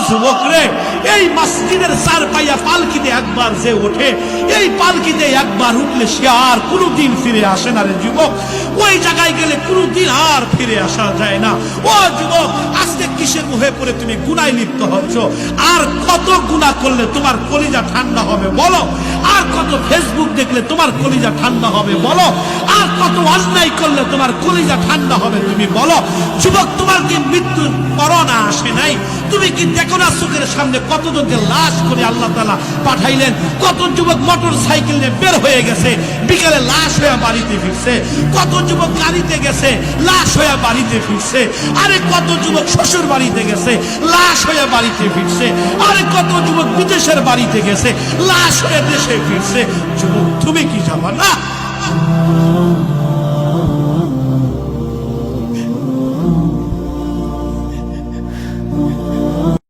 যুবক রে, এই মসজিদের চারপাইয়া পালকিতে একবার যে ওঠে, এই পালকিতে একবার উঠলে সে আর কোনোদিন ফিরে আসে না রে যুবক। ওই জায়গায় গেলে কোনোদিন আর ফিরে আসা যায় না। ও যুবক, আজকে কিসের মুহে পড়ে তুমি গুনায় লিপ্ত হচ্ছ? আর কত গুনাহ করলে তোমার কলিজা ঠান্ডা হবে বলো? আর কত ফেসবুক দেখলে তোমার কলিজা ঠান্ডা হবে বলো? আর কত অন্যায় করলে তোমার কলিজা ঠান্ডা হবে তুমি বলো? যুবক, তোমার কি মৃত্যুর করোনা আসে নাই? তুমি কি দেখো না চোখের সামনে কতজনকে লাশ করে আল্লাহ তাআলা পাঠাইলেন? কত যুবক মোটর সাইকেল নিয়ে বের হয়ে গেছে, বিকালে লাশ হয়ে বাড়িতে ফিরছে। কত যুবক গাড়িতে গেছে, লাশ হয়ে বাড়িতে ফিরছে। আরে কত যুবক শ্বশুর বাড়িতে গেছে, লাশ হয়ে বাড়িতে ফিরছে। আরে কত যুবক বিদেশের বাড়িতে গেছে, লাশ হয়ে দেশে ফিরছে। যুবক, তুমি কি যাবা না?